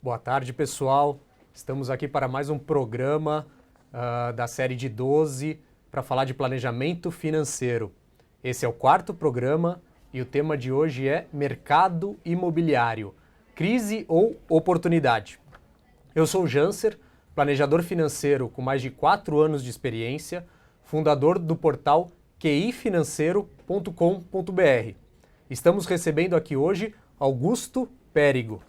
Boa tarde, pessoal. Estamos aqui para mais um programa da série de 12 para falar de planejamento financeiro. Esse é o quarto programa e o tema de hoje é mercado imobiliário, crise ou oportunidade. Eu sou o Janser, planejador financeiro com mais de 4 anos de experiência, fundador do portal qifinanceiro.com.br. Estamos recebendo aqui hoje Augusto Périgo,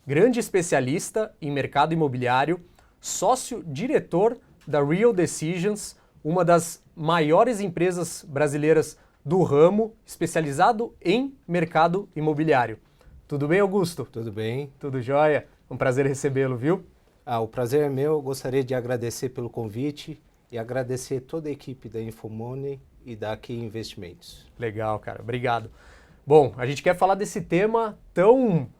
grande especialista em mercado imobiliário, sócio-diretor da Real Decisions, uma das maiores empresas brasileiras do ramo, especializado em mercado imobiliário. Tudo bem, Augusto? Tudo bem. Tudo jóia? Um prazer recebê-lo, viu? O prazer é meu. Eu gostaria de agradecer pelo convite e agradecer toda a equipe da Infomoney e da QI Investimentos. Legal, cara. Obrigado. Bom, a gente quer falar desse tema tão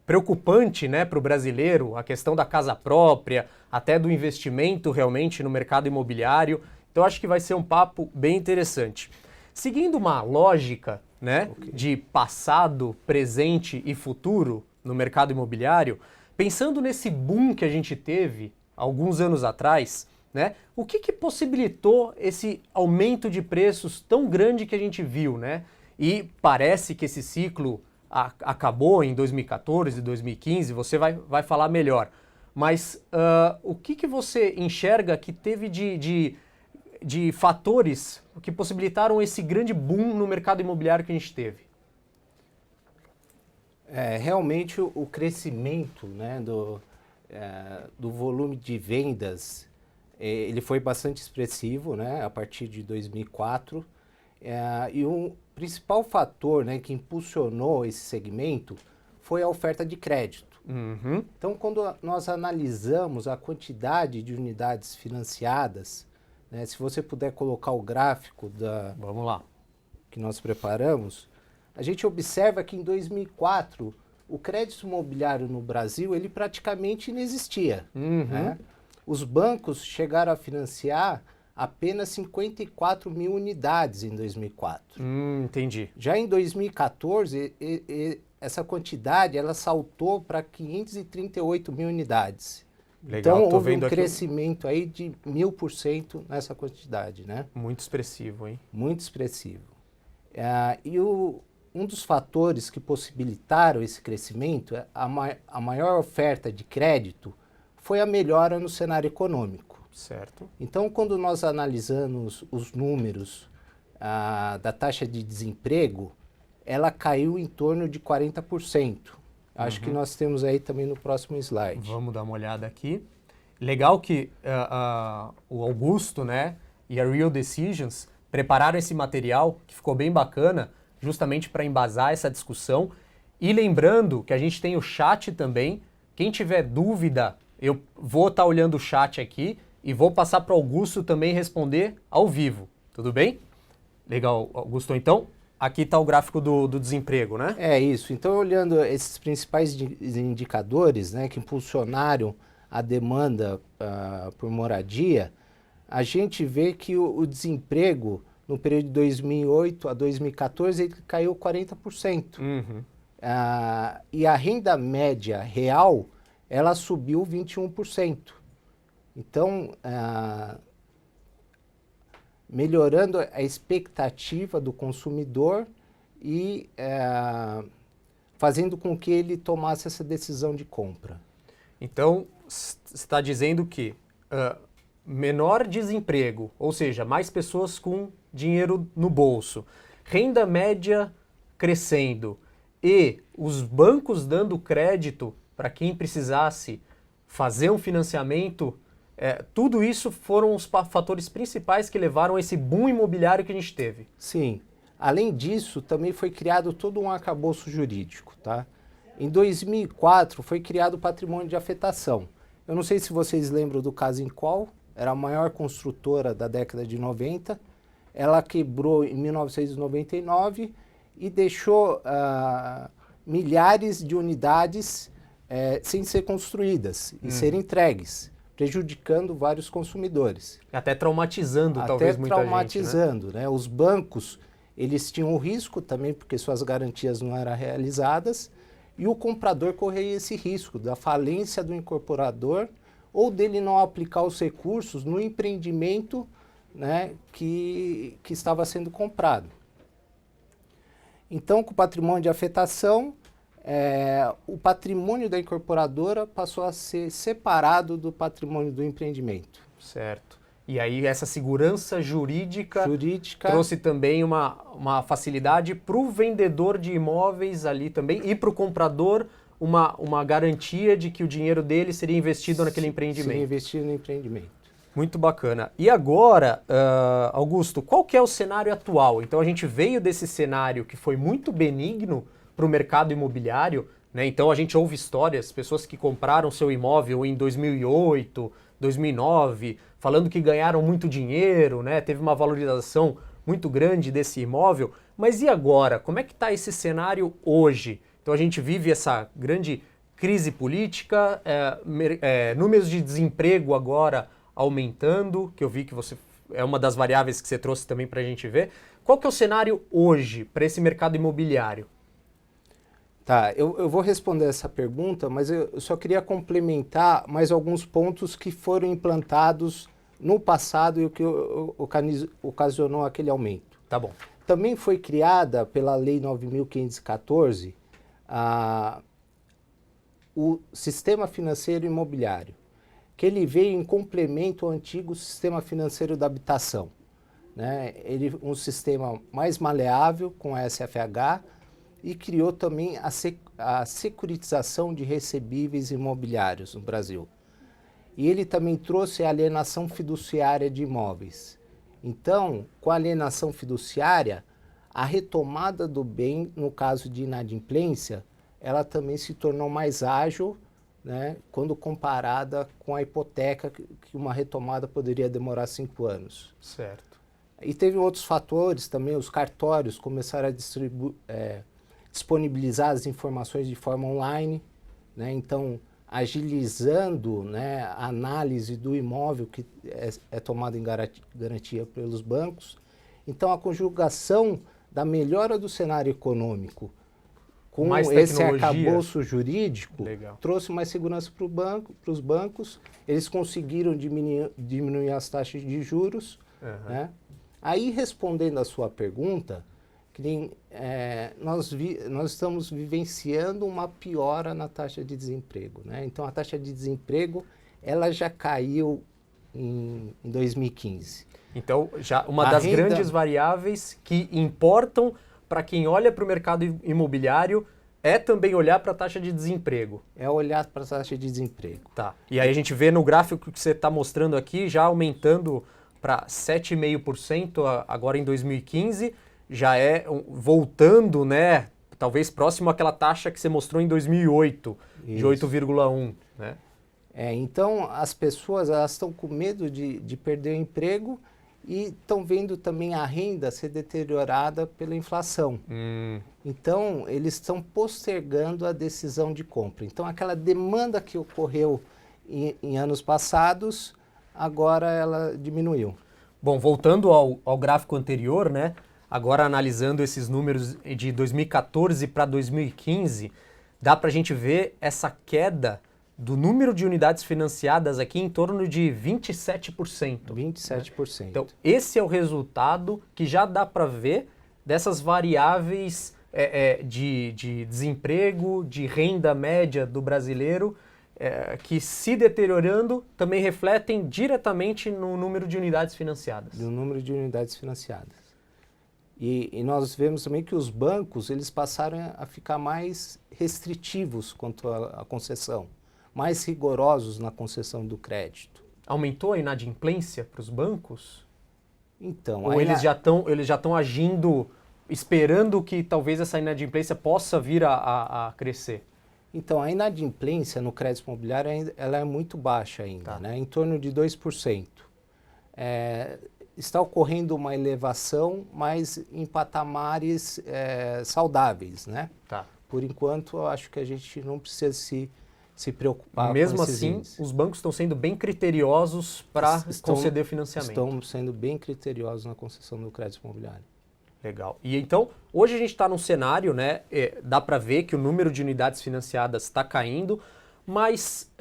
preocupante, né, para o brasileiro, a questão da casa própria, até do investimento realmente no mercado imobiliário. Então acho que vai ser um papo bem interessante. Seguindo uma lógica, né, de passado, presente e futuro no mercado imobiliário, pensando nesse boom que a gente teve alguns anos atrás, né, o que possibilitou esse aumento de preços tão grande que a gente viu, né? E parece que esse ciclo acabou em 2014 e 2015, você vai falar melhor. Mas o que você enxerga que teve de fatores que possibilitaram esse grande boom no mercado imobiliário que a gente teve? Realmente o crescimento, né, do volume de vendas, ele foi bastante expressivo, né, a partir de 2004. E um principal fator, né, que impulsionou esse segmento foi a oferta de crédito. Uhum. Então, quando nós analisamos a quantidade de unidades financiadas, né, se você puder colocar o gráfico Vamos lá. que nós preparamos, a gente observa que em 2004 o crédito imobiliário no Brasil ele praticamente inexistia. Uhum. Né? Os bancos chegaram a financiar apenas 54 mil unidades em 2004. Entendi. Já em 2014, essa quantidade ela saltou para 538 mil unidades. Legal, então, tô houve vendo um aqui crescimento aí de 1000% nessa quantidade, né? muito expressivo, hein? Muito expressivo. Um dos fatores que possibilitaram esse crescimento, a maior oferta de crédito, foi a melhora no cenário econômico. Certo. Então, quando nós analisamos os números da taxa de desemprego, ela caiu em torno de 40%. Acho que nós temos aí também no próximo slide. Vamos dar uma olhada aqui. Legal que o Augusto, né, e a Real Decisions prepararam esse material, que ficou bem bacana, justamente para embasar essa discussão. E lembrando que a gente tem o chat também. Quem tiver dúvida, eu vou estar olhando o chat aqui e vou passar para o Augusto também responder ao vivo. Tudo bem? Legal, Augusto. Então, aqui está o gráfico do desemprego, né? É isso. Então, olhando esses principais indicadores, né, que impulsionaram a demanda por moradia, a gente vê que o desemprego no período de 2008 a 2014 ele caiu 40%. Uhum. E a renda média real ela subiu 21%. Então, melhorando a expectativa do consumidor e fazendo com que ele tomasse essa decisão de compra. Então, você está dizendo que menor desemprego, ou seja, mais pessoas com dinheiro no bolso, renda média crescendo e os bancos dando crédito para quem precisasse fazer um financiamento, tudo isso foram os fatores principais que levaram a esse boom imobiliário que a gente teve. Sim. Além disso, também foi criado todo um arcabouço jurídico, tá? Em 2004 foi criado o patrimônio de afetação. Eu não sei se vocês lembram do caso Incol, era a maior construtora da década de 90. Ela quebrou em 1999 e deixou milhares de unidades sem ser construídas e serem entregues, prejudicando vários consumidores. Até traumatizando talvez muita gente. Até traumatizando, né? Os bancos, eles tinham o risco também, porque suas garantias não eram realizadas, e o comprador corria esse risco da falência do incorporador ou dele não aplicar os recursos no empreendimento, né, que estava sendo comprado. Então, com o patrimônio de afetação, o patrimônio da incorporadora passou a ser separado do patrimônio do empreendimento. Certo. E aí essa segurança jurídica trouxe também uma facilidade para o vendedor de imóveis ali também e para o comprador uma garantia de que o dinheiro dele seria investido naquele empreendimento. Seria investido no empreendimento. Muito bacana. E agora, Augusto, qual que é o cenário atual? Então a gente veio desse cenário que foi muito benigno para o mercado imobiliário, né? Então a gente ouve histórias, pessoas que compraram seu imóvel em 2008, 2009, falando que ganharam muito dinheiro, né? Teve uma valorização muito grande desse imóvel. Mas e agora? Como é que está esse cenário hoje? Então a gente vive essa grande crise política, números de desemprego agora aumentando, que eu vi que é uma das variáveis que você trouxe também para a gente ver. Qual que é o cenário hoje para esse mercado imobiliário? Tá, eu vou responder essa pergunta, mas eu só queria complementar mais alguns pontos que foram implantados no passado e o que ocasionou aquele aumento. Tá bom. Também foi criada pela Lei 9.514 o Sistema Financeiro Imobiliário, que ele veio em complemento ao antigo Sistema Financeiro da Habitação, né? Ele um sistema mais maleável com a SFH e criou também a securitização de recebíveis imobiliários no Brasil. E ele também trouxe a alienação fiduciária de imóveis. Então, com a alienação fiduciária, a retomada do bem, no caso de inadimplência, ela também se tornou mais ágil, né, quando comparada com a hipoteca, que uma retomada poderia demorar 5 anos. Certo. E teve outros fatores também, os cartórios começaram a disponibilizar as informações de forma online, né, então agilizando, né, a análise do imóvel que é tomado em garantia pelos bancos. Então a conjugação da melhora do cenário econômico com mais esse arcabouço jurídico, legal, trouxe mais segurança para os bancos, eles conseguiram diminuir as taxas de juros. Né? Aí, respondendo à sua pergunta, nós estamos vivenciando uma piora na taxa de desemprego. Né? Então, a taxa de desemprego ela já caiu em 2015. Então, já uma das grandes variáveis que importam para quem olha para o mercado imobiliário é também olhar para a taxa de desemprego. É olhar para a taxa de desemprego. Tá. E aí a gente vê no gráfico que você está mostrando aqui, já aumentando para 7,5% agora em 2015, já voltando, né, talvez próximo àquela taxa que você mostrou em 2008, isso, de 8,1%. Né? Então, as pessoas elas estão com medo de perder o emprego e estão vendo também a renda ser deteriorada pela inflação. Então, eles estão postergando a decisão de compra. Então, aquela demanda que ocorreu em anos passados, agora ela diminuiu. Bom, voltando ao gráfico anterior, né? Agora analisando esses números de 2014 para 2015, dá para a gente ver essa queda do número de unidades financiadas aqui em torno de 27%. 27%. Né? Então, esse é o resultado que já dá para ver dessas variáveis de desemprego, de renda média do brasileiro, que se deteriorando também refletem diretamente no número de unidades financiadas. No número de unidades financiadas. E nós vemos também que os bancos eles passaram a ficar mais restritivos quanto à concessão, mais rigorosos na concessão do crédito. Aumentou a inadimplência para os bancos? Então, ou eles já estão agindo, esperando que talvez essa inadimplência possa vir a crescer? Então, a inadimplência no crédito imobiliário ela é muito baixa ainda, né? Em torno de 2%. Está ocorrendo uma elevação, mas em patamares saudáveis, né? Tá. Por enquanto, eu acho que a gente não precisa se preocupar mesmo com esses assim, índices. Os bancos estão sendo bem criteriosos para conceder financiamento. Estão sendo bem criteriosos na concessão do crédito imobiliário. Legal. E então, hoje a gente está num cenário, né? Dá para ver que o número de unidades financiadas está caindo, mas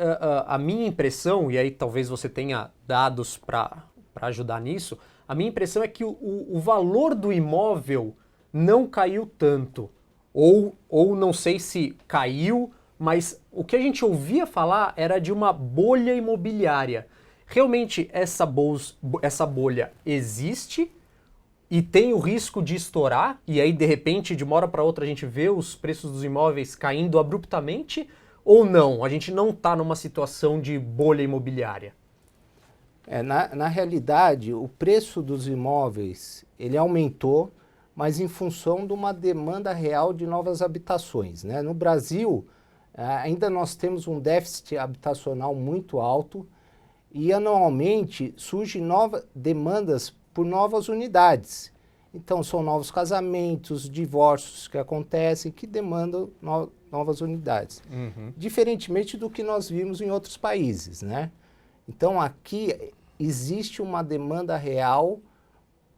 a minha impressão, e aí talvez você tenha dados para ajudar nisso, a minha impressão é que o valor do imóvel não caiu tanto. Ou não sei se caiu, mas o que a gente ouvia falar era de uma bolha imobiliária. Realmente essa bolha existe e tem o risco de estourar, e aí de repente, de uma hora para outra, a gente vê os preços dos imóveis caindo abruptamente, ou não? A gente não está numa situação de bolha imobiliária? Na realidade, o preço dos imóveis ele aumentou, mas em função de uma demanda real de novas habitações, né? No Brasil, ainda nós temos um déficit habitacional muito alto e anualmente surgem novas demandas por novas unidades. Então, são novos casamentos, divórcios que acontecem, que demandam novas unidades. Uhum. Diferentemente do que nós vimos em outros países, né? Então, aqui existe uma demanda real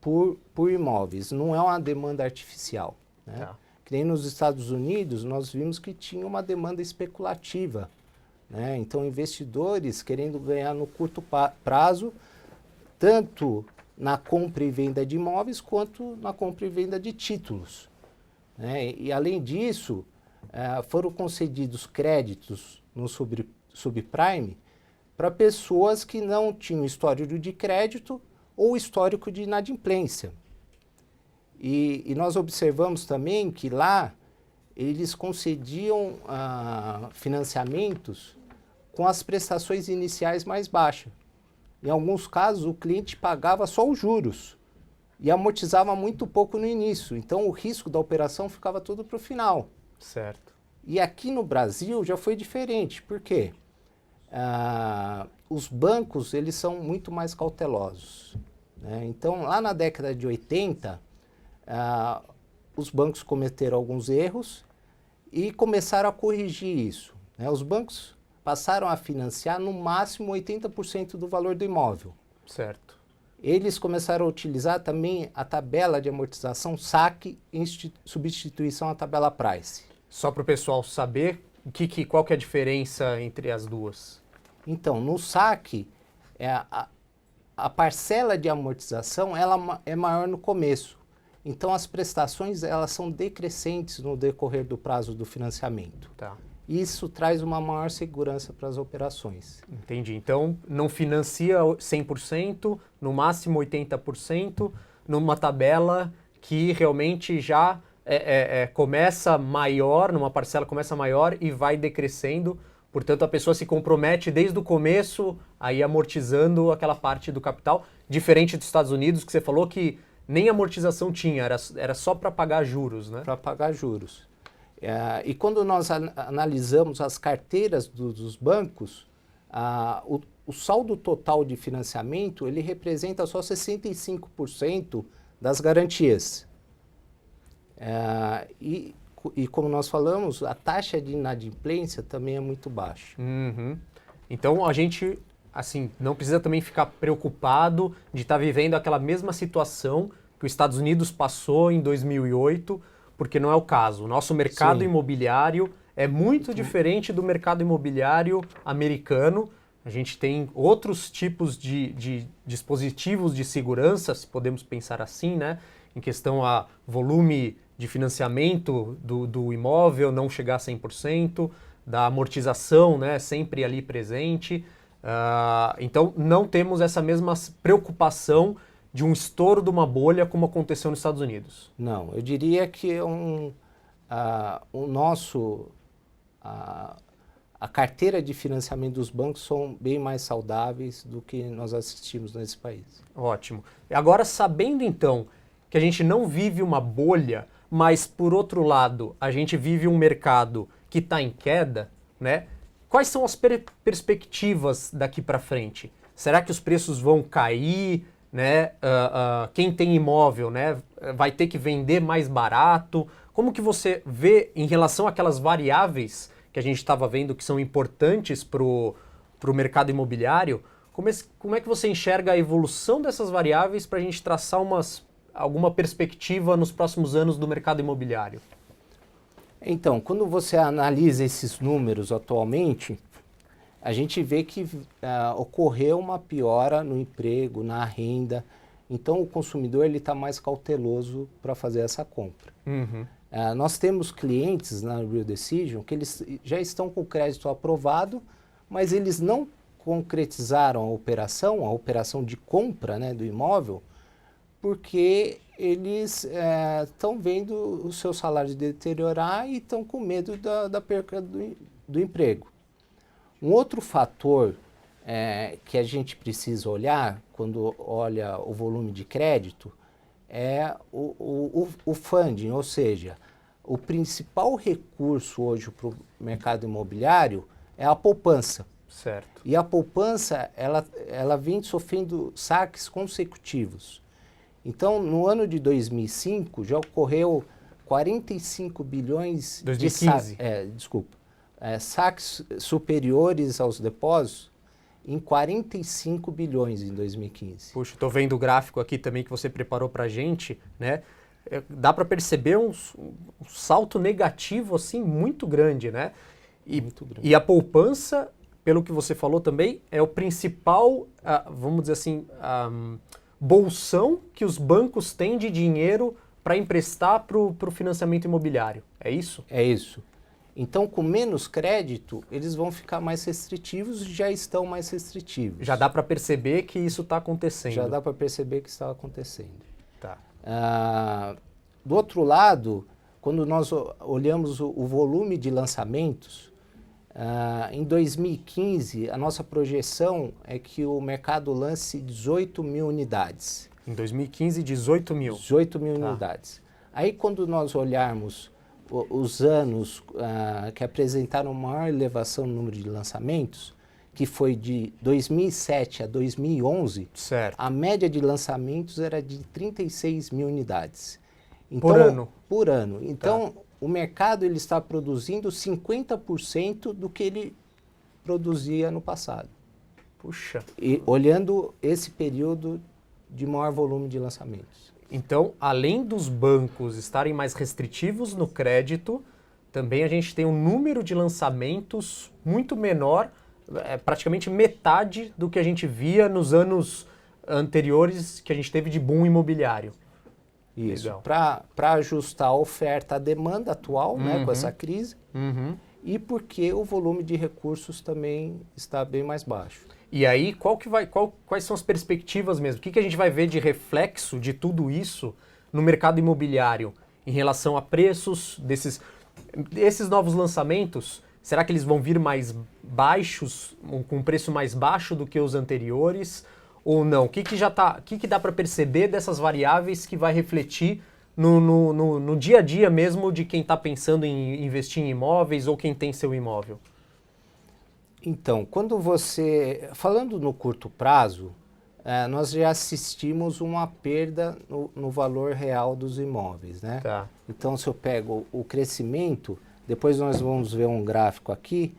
por imóveis, não é uma demanda artificial, né? Tá. Que nem nos Estados Unidos, nós vimos que tinha uma demanda especulativa, né? Então, investidores querendo ganhar no curto prazo, tanto na compra e venda de imóveis, quanto na compra e venda de títulos, né? E, além disso, foram concedidos créditos no subprime para pessoas que não tinham histórico de crédito ou histórico de inadimplência. E nós observamos também que lá eles concediam financiamentos com as prestações iniciais mais baixas. Em alguns casos, o cliente pagava só os juros e amortizava muito pouco no início. Então, o risco da operação ficava tudo para o final. Certo. E aqui no Brasil já foi diferente. Por quê? Os bancos eles são muito mais cautelosos, né? Então, lá na década de 80, os bancos cometeram alguns erros e começaram a corrigir isso, né? Os bancos passaram a financiar no máximo 80% do valor do imóvel. Certo. Eles começaram a utilizar também a tabela de amortização saque em substituição à tabela price. Só para o pessoal saber qual que é a diferença entre as duas. Então, no saque, a parcela de amortização ela é maior no começo. Então, as prestações elas são decrescentes no decorrer do prazo do financiamento. Tá. Isso traz uma maior segurança para as operações. Entendi. Então, não financia 100%, no máximo 80%, numa tabela que realmente já começa maior, numa parcela começa maior e vai decrescendo. Portanto, a pessoa se compromete desde o começo a ir amortizando aquela parte do capital, diferente dos Estados Unidos, que você falou que nem amortização tinha, era só para pagar juros, né? Para pagar juros. E quando nós analisamos as carteiras dos bancos, o saldo total de financiamento ele representa só 65% das garantias. E como nós falamos, a taxa de inadimplência também é muito baixa. Uhum. Então a gente não precisa também ficar preocupado de estar vivendo aquela mesma situação que os Estados Unidos passou em 2008, porque não é o caso. O nosso mercado Sim. imobiliário é muito diferente do mercado imobiliário americano. A gente tem outros tipos de dispositivos de segurança, se podemos pensar assim, né? Em questão a volume de financiamento do imóvel não chegar a 100%, da amortização, né, sempre ali presente. Então, não temos essa mesma preocupação de um estouro de uma bolha como aconteceu nos Estados Unidos. Não, eu diria que a carteira de financiamento dos bancos são bem mais saudáveis do que nós assistimos nesse país. Ótimo. Agora, sabendo então que a gente não vive uma bolha, mas por outro lado, a gente vive um mercado que está em queda, né? Quais são as perspectivas daqui para frente? Será que os preços vão cair, né? Quem tem imóvel, né, vai ter que vender mais barato? Como que você vê em relação àquelas variáveis que a gente estava vendo que são importantes para o mercado imobiliário? Como é que você enxerga a evolução dessas variáveis para a gente traçar umas alguma perspectiva nos próximos anos do mercado imobiliário? Então, quando você analisa esses números atualmente, a gente vê que ocorreu uma piora no emprego, na renda. Então, o consumidor está mais cauteloso para fazer essa compra. Uhum. Nós temos clientes na Real Decision que eles já estão com o crédito aprovado, mas eles não concretizaram a operação de compra, né, do imóvel, porque eles estão vendo o seu salário deteriorar e estão com medo da perca do emprego. Um outro fator que a gente precisa olhar quando olha o volume de crédito é o funding, ou seja, o principal recurso hoje para o mercado imobiliário é a poupança. Certo. E a poupança, ela vem sofrendo saques consecutivos. Então, no ano de 2005, já ocorreu 45 bilhões 2015. saques superiores aos depósitos em 45 bilhões em 2015. Puxa, estou vendo o gráfico aqui também que você preparou para a gente, né? Dá para perceber um salto negativo assim muito grande, né? Muito grande. E a poupança, pelo que você falou também, é o principal, vamos dizer assim, bolsão que os bancos têm de dinheiro para emprestar para o financiamento imobiliário. É isso? É isso. Então, com menos crédito, eles vão ficar mais restritivos e já estão mais restritivos. Já dá para perceber que isso está acontecendo. Já dá para perceber que está acontecendo. Tá. Do outro lado, quando nós olhamos o volume de lançamentos, em 2015, a nossa projeção é que o mercado lance 18 mil unidades. Em 2015, 18 mil. 18 mil unidades. Aí, quando nós olharmos os anos que apresentaram maior elevação no número de lançamentos, que foi de 2007 a 2011, certo, a média de lançamentos era de 36 mil unidades. Então, por ano? Por ano. Então, o mercado ele está produzindo 50% do que ele produzia no passado. Puxa. E olhando esse período de maior volume de lançamentos. Então, além dos bancos estarem mais restritivos no crédito, também a gente tem um número de lançamentos muito menor, praticamente metade do que a gente via nos anos anteriores que a gente teve de boom imobiliário. Isso, para ajustar a oferta à demanda atual, né, com essa crise, e porque o volume de recursos também está bem mais baixo. E aí, quais são as perspectivas mesmo? O que a gente vai ver de reflexo de tudo isso no mercado imobiliário em relação a preços desses novos lançamentos? Será que eles vão vir mais baixos, com um preço mais baixo do que os anteriores? Ou não? O que dá para perceber dessas variáveis que vai refletir no dia a dia mesmo de quem está pensando em investir em imóveis ou quem tem seu imóvel? Então, falando no curto prazo, nós já assistimos uma perda no valor real dos imóveis, né? Tá. Então, se eu pego o crescimento, depois nós vamos ver um gráfico aqui,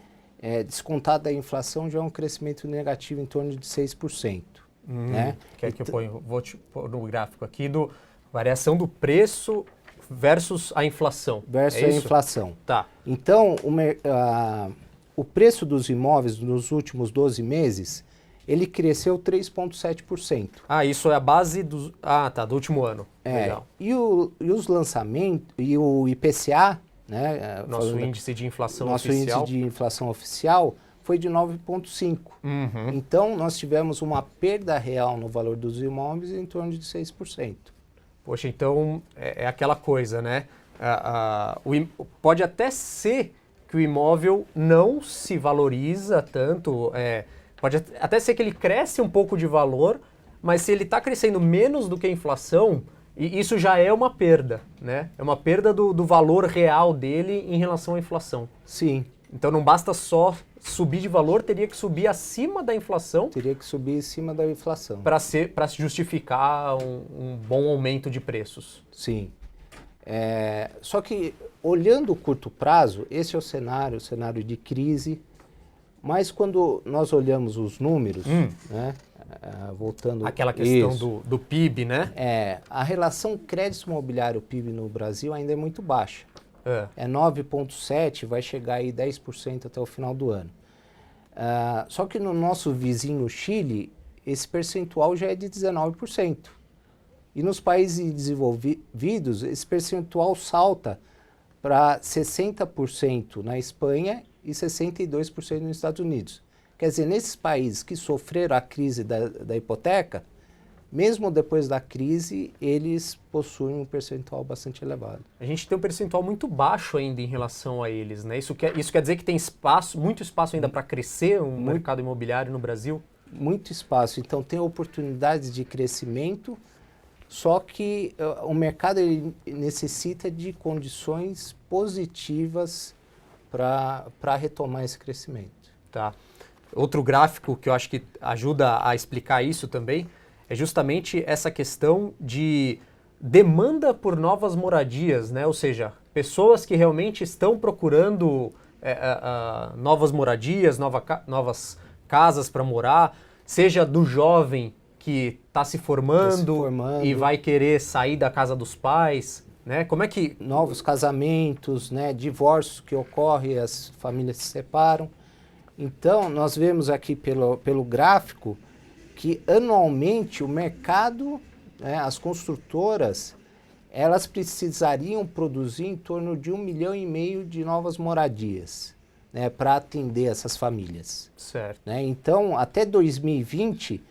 descontado da inflação já é um crescimento negativo em torno de 6%. Né? Quer que eu ponha? Vou te pôr no gráfico aqui do variação do preço versus a inflação. Versus a inflação. Tá. Então, o preço dos imóveis nos últimos 12 meses, ele cresceu 3,7%. Isso é a base do último ano. Legal. E os lançamentos, e o IPCA, né? Nosso índice de inflação nosso oficial. Índice de inflação oficial foi de 9,5%. Então, nós tivemos uma perda real no valor dos imóveis em torno de 6%. Poxa, então é aquela coisa, né? Pode até ser que o imóvel não se valoriza tanto, pode até ser que ele cresce um pouco de valor, mas se ele está crescendo menos do que a inflação, isso já é uma perda, né? É uma perda do valor real dele em relação à inflação. Sim. Então não basta só subir de valor, teria que subir acima da inflação. Teria que subir acima da inflação. Para se justificar um bom aumento de preços. Sim. Só que, olhando o curto prazo, esse é o cenário de crise, mas quando nós olhamos os números, né, voltando... Aquela questão do PIB, né? A relação crédito imobiliário-PIB no Brasil ainda é muito baixa. É 9,7%, vai chegar aí 10% até o final do ano. Só que no nosso vizinho Chile, esse percentual já é de 19%. E nos países desenvolvidos, esse percentual salta para 60% na Espanha e 62% nos Estados Unidos. Quer dizer, nesses países que sofreram a crise da hipoteca, mesmo depois da crise, eles possuem um percentual bastante elevado. A gente tem um percentual muito baixo ainda em relação a eles, né? Isso quer dizer que tem muito espaço ainda para crescer um mercado imobiliário no Brasil? Muito espaço. Então, tem oportunidades de crescimento, só que o mercado ele necessita de condições positivas para retomar esse crescimento. Tá. Outro gráfico que eu acho que ajuda a explicar isso também é justamente essa questão de demanda por novas moradias, né? Ou seja, pessoas que realmente estão procurando novas moradias, novas casas para morar, seja do jovem que está se formando e vai querer sair da casa dos pais, né? Como é que... Novos casamentos, né? Divórcios que ocorrem, as famílias se separam. Então, nós vemos aqui pelo gráfico que anualmente o mercado, né, as construtoras, elas precisariam produzir em torno de 1,5 milhão de novas moradias, né, para atender essas famílias. Certo. Né? Então, até 2020,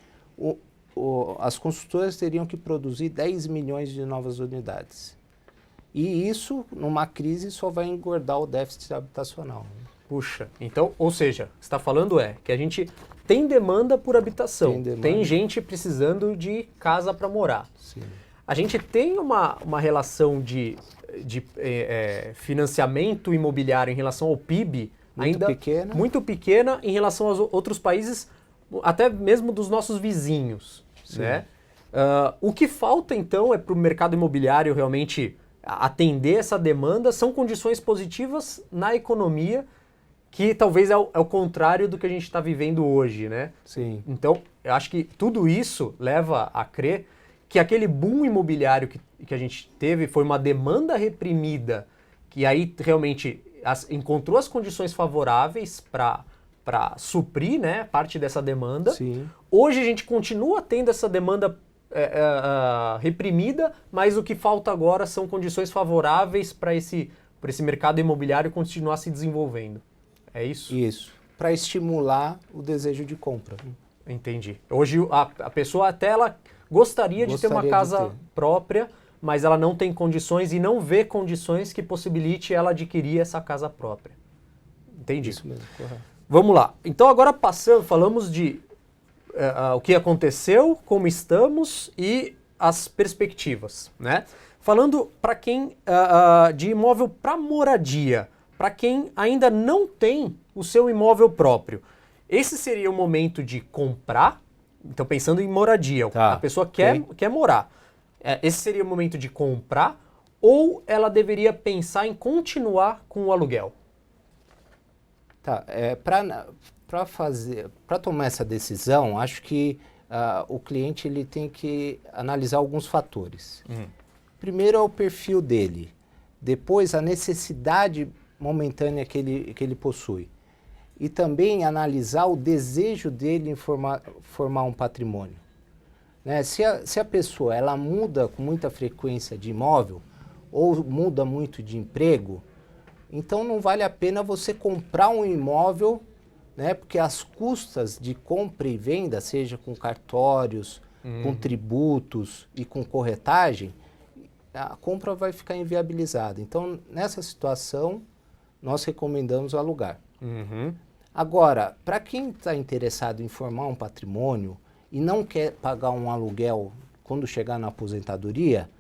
as construtoras teriam que produzir 10 milhões de novas unidades. E isso, numa crise, só vai engordar o déficit habitacional. Puxa, então, ou seja, você está falando que a gente tem demanda por habitação, tem gente precisando de casa para morar. Sim. A gente tem uma relação de financiamento imobiliário em relação ao PIB muito pequena em relação aos outros países, até mesmo dos nossos vizinhos. Né? O que falta, então, para o mercado imobiliário realmente atender essa demanda são condições positivas na economia, que talvez é o contrário do que a gente está vivendo hoje, né? Sim. Então, eu acho que tudo isso leva a crer que aquele boom imobiliário que a gente teve foi uma demanda reprimida, que aí realmente encontrou as condições favoráveis para suprir, né, parte dessa demanda. Sim. Hoje a gente continua tendo essa demanda reprimida, mas o que falta agora são condições favoráveis para esse mercado imobiliário continuar se desenvolvendo. É isso? Isso, para estimular o desejo de compra. Entendi. Hoje a pessoa até ela gostaria de ter uma casa própria, mas ela não tem condições e não vê condições que possibilite ela adquirir essa casa própria. Entendi. Isso mesmo, correto. Vamos lá. Então agora falamos de o que aconteceu, como estamos e as perspectivas, né? Falando para quem de imóvel para moradia, para quem ainda não tem o seu imóvel próprio. Esse seria o momento de comprar, então pensando em moradia, a pessoa quer morar. Esse seria o momento de comprar ou ela deveria pensar em continuar com o aluguel? Tá, para tomar essa decisão, acho que o cliente ele tem que analisar alguns fatores. Primeiro é o perfil dele, depois a necessidade momentânea que ele possui. E também analisar o desejo dele em formar um patrimônio. Né? Se a pessoa ela muda com muita frequência de imóvel ou muda muito de emprego, então não vale a pena você comprar um imóvel, né? Porque as custas de compra e venda, seja com cartórios, com tributos e com corretagem, a compra vai ficar inviabilizada. Então, nessa situação, nós recomendamos alugar. Agora, para quem está interessado em formar um patrimônio e não quer pagar um aluguel quando chegar na aposentadoria,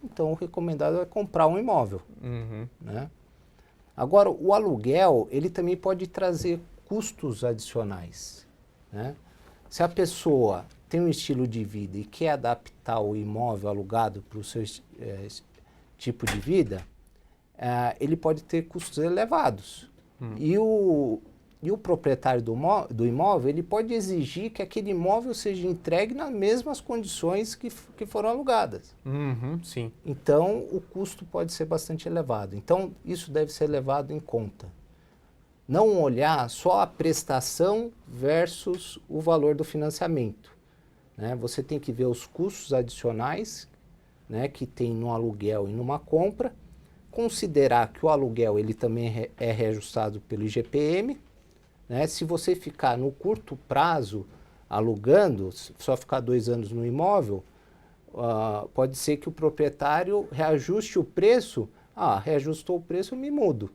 então o recomendado é comprar um imóvel. Né? Agora, o aluguel, ele também pode trazer custos adicionais. Né? Se a pessoa tem um estilo de vida e quer adaptar o imóvel alugado para o seu tipo de vida, ele pode ter custos elevados. E o proprietário do imóvel, ele pode exigir que aquele imóvel seja entregue nas mesmas condições que foram alugadas. Uhum, sim. Então, o custo pode ser bastante elevado. Então, isso deve ser levado em conta. Não olhar só a prestação versus o valor do financiamento, né? Você tem que ver os custos adicionais, né, que tem no aluguel e numa compra, considerar que o aluguel ele também é reajustado pelo IGPM, né? Se você ficar no curto prazo alugando, só ficar 2 anos no imóvel, pode ser que o proprietário reajuste o preço. Reajustou o preço, eu me mudo.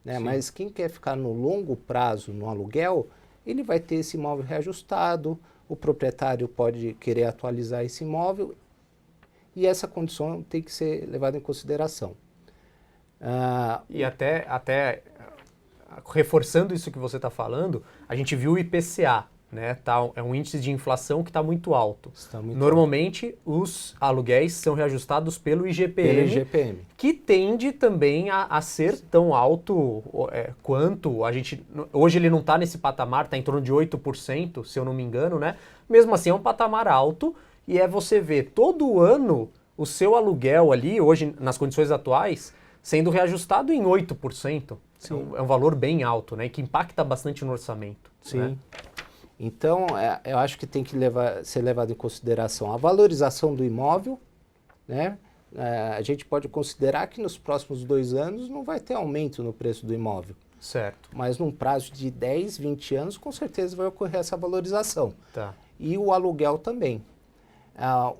Né? Mas quem quer ficar no longo prazo no aluguel, ele vai ter esse imóvel reajustado, o proprietário pode querer atualizar esse imóvel e essa condição tem que ser levada em consideração. E até reforçando isso que você está falando, a gente viu o IPCA, né? É um índice de inflação que está muito alto. Normalmente, os aluguéis são reajustados pelo IGPM, que tende também a ser tão alto quanto a gente... Hoje ele não está nesse patamar, está em torno de 8%, se eu não me engano, né? Mesmo assim, é um patamar alto e você vê todo ano o seu aluguel ali, hoje, nas condições atuais, sendo reajustado em 8%. É um valor bem alto, né? Que impacta bastante no orçamento. Sim. Né? Então, eu acho que tem que ser levado em consideração a valorização do imóvel, né? A gente pode considerar que nos próximos 2 anos não vai ter aumento no preço do imóvel. Certo. Mas num prazo de 10, 20 anos, com certeza vai ocorrer essa valorização. Tá. E o aluguel também.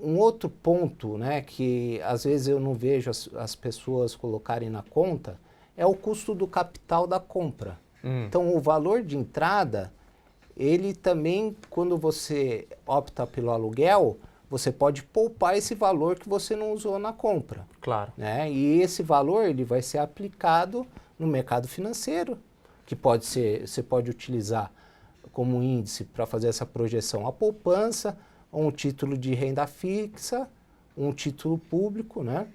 Um outro ponto, né, que às vezes eu não vejo as pessoas colocarem na conta, é o custo do capital da compra. Então, o valor de entrada, ele também, quando você opta pelo aluguel, você pode poupar esse valor que você não usou na compra. Claro. Né? E esse valor ele vai ser aplicado no mercado financeiro, que você pode utilizar como índice para fazer essa projeção a poupança, um título de renda fixa, um título público, né?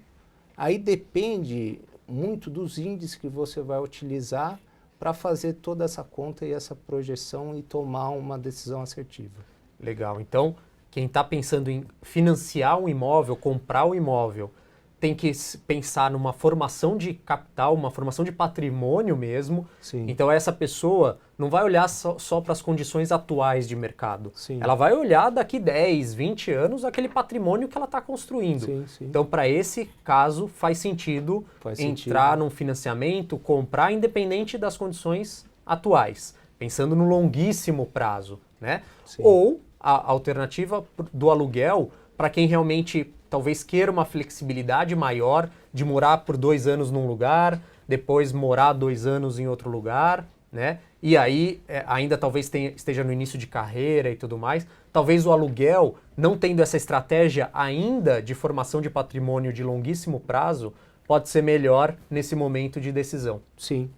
Aí depende muito dos índices que você vai utilizar para fazer toda essa conta e essa projeção e tomar uma decisão assertiva. Legal. Então, quem está pensando em financiar um imóvel, comprar um imóvel, tem que pensar numa formação de capital, uma formação de patrimônio mesmo. Sim. Então, essa pessoa não vai olhar só para as condições atuais de mercado. Sim. Ela vai olhar daqui 10, 20 anos aquele patrimônio que ela está construindo. Sim, sim. Então, para esse caso, faz sentido entrar num financiamento, comprar, independente das condições atuais, pensando no longuíssimo prazo, né? Sim. Ou a alternativa do aluguel, para quem realmente talvez queira uma flexibilidade maior de morar por 2 anos num lugar, depois morar 2 anos em outro lugar, né? E aí ainda talvez esteja no início de carreira e tudo mais. Talvez o aluguel, não tendo essa estratégia ainda de formação de patrimônio de longuíssimo prazo, pode ser melhor nesse momento de decisão. Sim.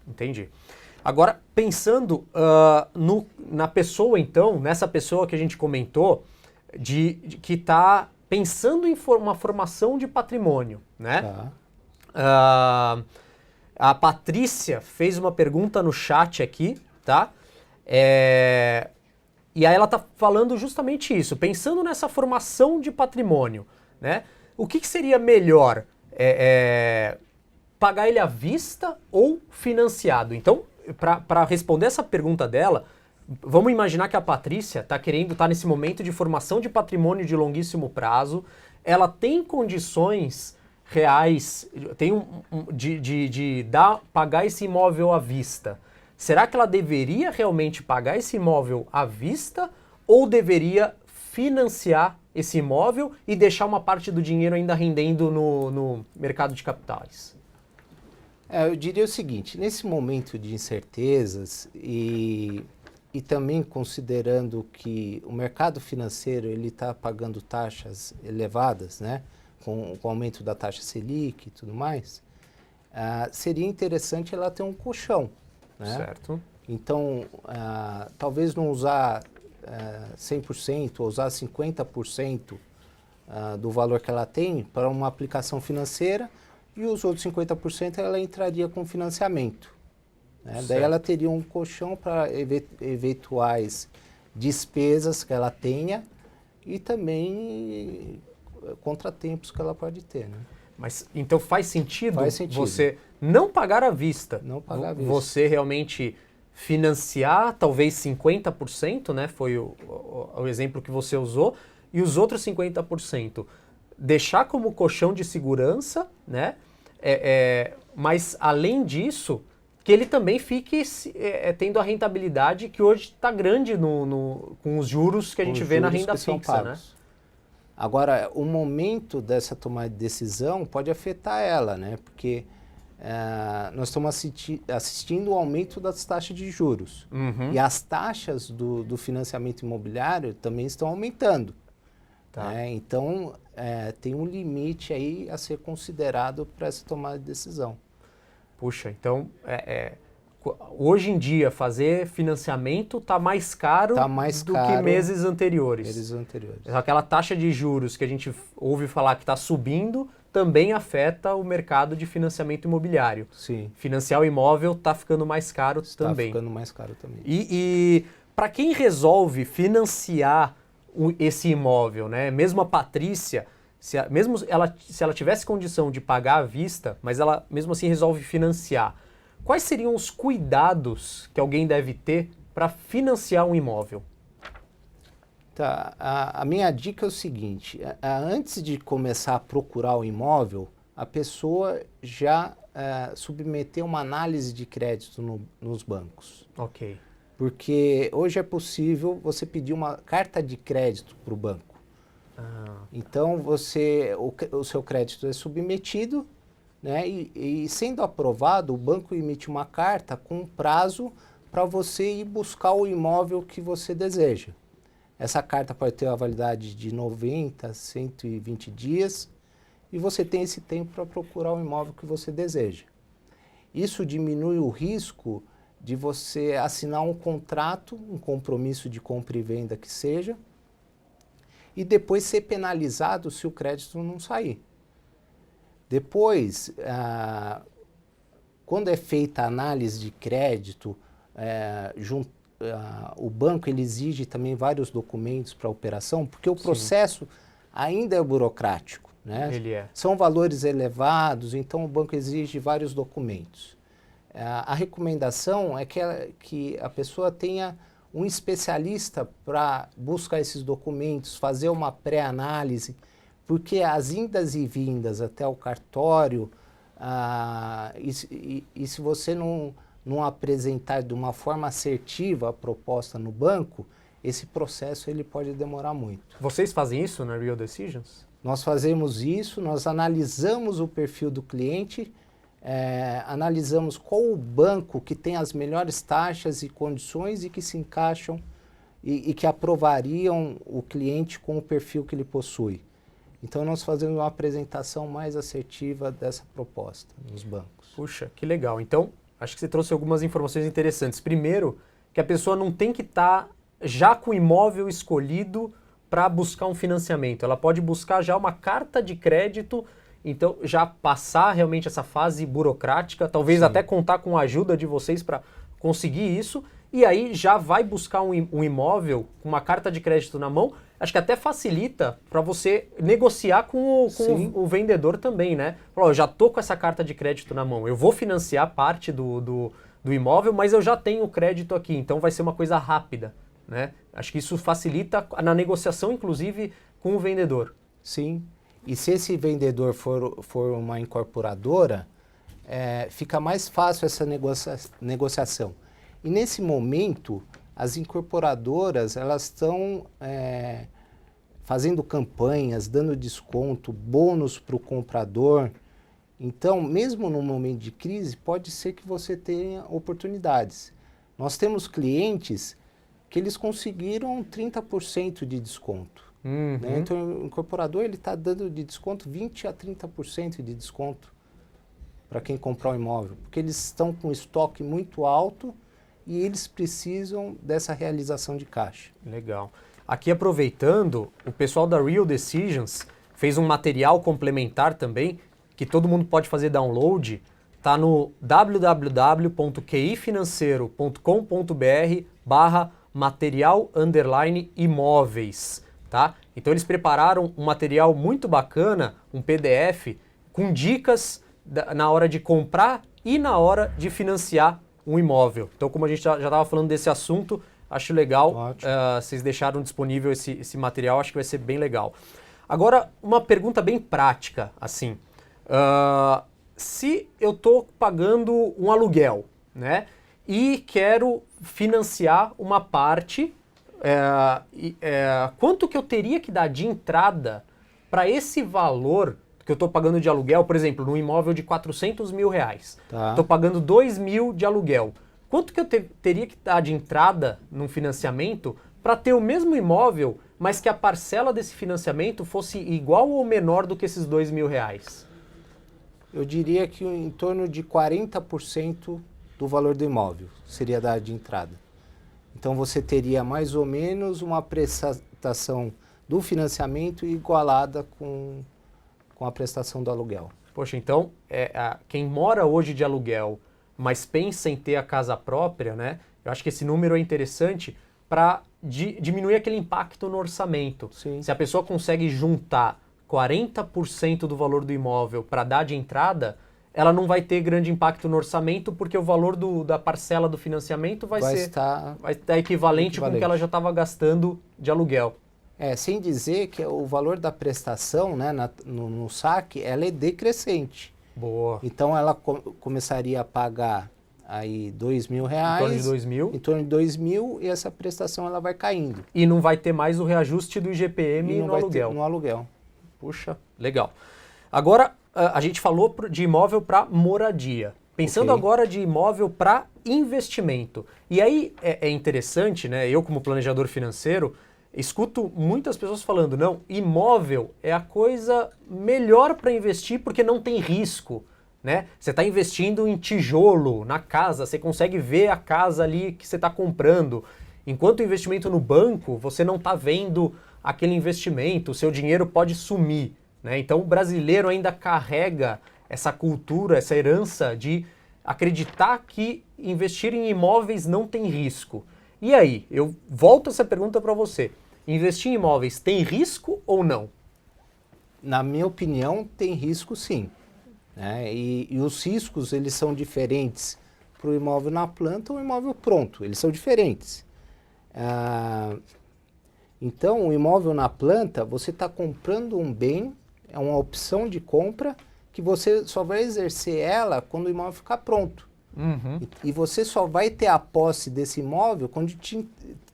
Entendi. Agora, pensando na pessoa, então, nessa pessoa que a gente comentou, que está pensando em uma formação de patrimônio, né? Tá. A Patrícia fez uma pergunta no chat aqui, tá? E aí ela está falando justamente isso, pensando nessa formação de patrimônio, né? O que seria melhor? Pagar ele à vista ou financiado? Então, para responder essa pergunta dela, vamos imaginar que a Patrícia está nesse momento de formação de patrimônio de longuíssimo prazo, ela tem condições reais, de pagar esse imóvel à vista. Será que ela deveria realmente pagar esse imóvel à vista ou deveria financiar esse imóvel e deixar uma parte do dinheiro ainda rendendo no mercado de capitais? Eu diria o seguinte, nesse momento de incertezas e também considerando que o mercado financeiro ele está pagando taxas elevadas, né, com o aumento da taxa Selic e tudo mais, seria interessante ela ter um colchão, né? Certo. Então, talvez não usar 100%, ou usar 50% do valor que ela tem para uma aplicação financeira e os outros 50% ela entraria com financiamento. né? Certo. Daí ela teria um colchão para eventuais despesas que ela tenha e também contratempos que ela pode ter, né? Mas então faz sentido, sentido. Você não pagar à vista. Não pagar à vista. Você realmente financiar talvez 50%, né? Foi o exemplo que você usou, e os outros 50% deixar como colchão de segurança, né? Mas além disso, que ele também fique tendo a rentabilidade que hoje está grande com os juros que a gente vê na renda fixa, né? Agora, o momento dessa tomada de decisão pode afetar ela, né? Porque nós estamos assistindo ao aumento das taxas de juros. Uhum. E as taxas do financiamento imobiliário também estão aumentando. Tá. Então, tem um limite aí a ser considerado para essa tomada de decisão. Puxa, então, hoje em dia, fazer financiamento está mais caro do que meses anteriores. Aquela taxa de juros que a gente ouve falar que está subindo também afeta o mercado de financiamento imobiliário. Sim. Financiar o imóvel está ficando mais caro também. Está ficando mais caro também. E para quem resolve financiar esse imóvel, né? Mesmo a Patrícia, se ela tivesse condição de pagar à vista, mas ela mesmo assim resolve financiar, quais seriam os cuidados que alguém deve ter para financiar um imóvel? Tá, a minha dica é o seguinte, antes de começar a procurar o imóvel, a pessoa já submeteu uma análise de crédito nos bancos. Ok. Porque hoje é possível você pedir uma carta de crédito para o banco. Então, o seu crédito é submetido, né, e sendo aprovado, o banco emite uma carta com um prazo para você ir buscar o imóvel que você deseja. Essa carta pode ter a validade de 90, 120 dias e você tem esse tempo para procurar o imóvel que você deseja. Isso diminui o risco de você assinar um contrato, um compromisso de compra e venda que seja, e depois ser penalizado se o crédito não sair. Depois, quando é feita a análise de crédito, o banco ele exige também vários documentos para a operação, porque o processo ainda é burocrático, né? Ele é. São valores elevados, então o banco exige vários documentos. A recomendação é que a pessoa tenha um especialista para buscar esses documentos, fazer uma pré-análise, porque as indas e vindas até o cartório, e se você não apresentar de uma forma assertiva a proposta no banco, esse processo ele pode demorar muito. Vocês fazem isso na Real Decisions? Nós fazemos isso, nós analisamos o perfil do cliente, analisamos qual o banco que tem as melhores taxas e condições e que se encaixam e que aprovariam o cliente com o perfil que ele possui. Então, nós fazemos uma apresentação mais assertiva dessa proposta nos bancos. Puxa, que legal. Então, acho que você trouxe algumas informações interessantes. Primeiro, que a pessoa não tem que estar já com o imóvel escolhido para buscar um financiamento. Ela pode buscar já uma carta de crédito, então já passar realmente essa fase burocrática, talvez até contar com a ajuda de vocês para conseguir isso, e aí já vai buscar um imóvel com uma carta de crédito na mão. Acho que até facilita para você negociar com o vendedor também, né? Eu já tô com essa carta de crédito na mão, eu vou financiar parte do imóvel, mas eu já tenho o crédito aqui, então vai ser uma coisa rápida, né? Acho que isso facilita na negociação, inclusive, com o vendedor. Sim, e se esse vendedor for uma incorporadora, fica mais fácil essa negociação. E nesse momento, as incorporadoras elas estão fazendo campanhas, dando desconto, bônus para o comprador. Então, mesmo no momento de crise, pode ser que você tenha oportunidades. Nós temos clientes que eles conseguiram 30% de desconto. Uhum. Né? Então, o incorporador está dando de desconto 20% a 30% de desconto para quem comprar o imóvel, porque eles estão com estoque muito alto e eles precisam dessa realização de caixa. Legal. Aqui, aproveitando, o pessoal da Real Decisions fez um material complementar também, que todo mundo pode fazer download. tá no www.quifinanceiro.com.br/material_imóveis, tá? Então eles prepararam um material muito bacana, um PDF, com dicas na hora de comprar e na hora de financiar um imóvel. Então, como a gente já estava falando desse assunto, acho legal, vocês deixaram disponível esse material, acho que vai ser bem legal. Agora, uma pergunta bem prática, assim, se eu estou pagando um aluguel, né, e quero financiar uma parte, quanto que eu teria que dar de entrada para esse valor que eu estou pagando de aluguel, por exemplo, num imóvel de R$400 mil, estou pagando 2 mil de aluguel. Quanto que eu teria que dar de entrada num financiamento para ter o mesmo imóvel, mas que a parcela desse financiamento fosse igual ou menor do que esses 2 mil reais? Eu diria que em torno de 40% do valor do imóvel seria dar de entrada. Então você teria mais ou menos uma prestação do financiamento igualada com a prestação do aluguel. Poxa, então, quem mora hoje de aluguel, mas pensa em ter a casa própria, né? Eu acho que esse número é interessante para diminuir aquele impacto no orçamento. Sim. Se a pessoa consegue juntar 40% do valor do imóvel para dar de entrada, ela não vai ter grande impacto no orçamento, porque o valor da parcela do financiamento vai estar equivalente com o que ela já estava gastando de aluguel. Sem dizer que o valor da prestação, né, no saque, ela é decrescente. Boa. Então ela começaria a pagar aí R$2 mil. Em torno de 2 mil. Em torno de 2 mil, e essa prestação ela vai caindo. E não vai ter mais o reajuste do IGPM no aluguel. No aluguel. Puxa, legal. Agora, a gente falou de imóvel para moradia. Pensando agora de imóvel para investimento. E aí é interessante, né? Eu, como planejador financeiro, escuto muitas pessoas falando, não, imóvel é a coisa melhor para investir porque não tem risco, né? Você está investindo em tijolo, na casa, você consegue ver a casa ali que você está comprando. Enquanto o investimento no banco, você não está vendo aquele investimento, o seu dinheiro pode sumir, né? Então o brasileiro ainda carrega essa cultura, essa herança de acreditar que investir em imóveis não tem risco. E aí, eu volto essa pergunta para você. Investir em imóveis tem risco ou não? Na minha opinião, tem risco sim. Né? E os riscos, eles são diferentes para o imóvel na planta ou imóvel pronto. Eles são diferentes. Então, o imóvel na planta, você está comprando um bem, é uma opção de compra, que você só vai exercer ela quando o imóvel ficar pronto. Uhum. E você só vai ter a posse desse imóvel quando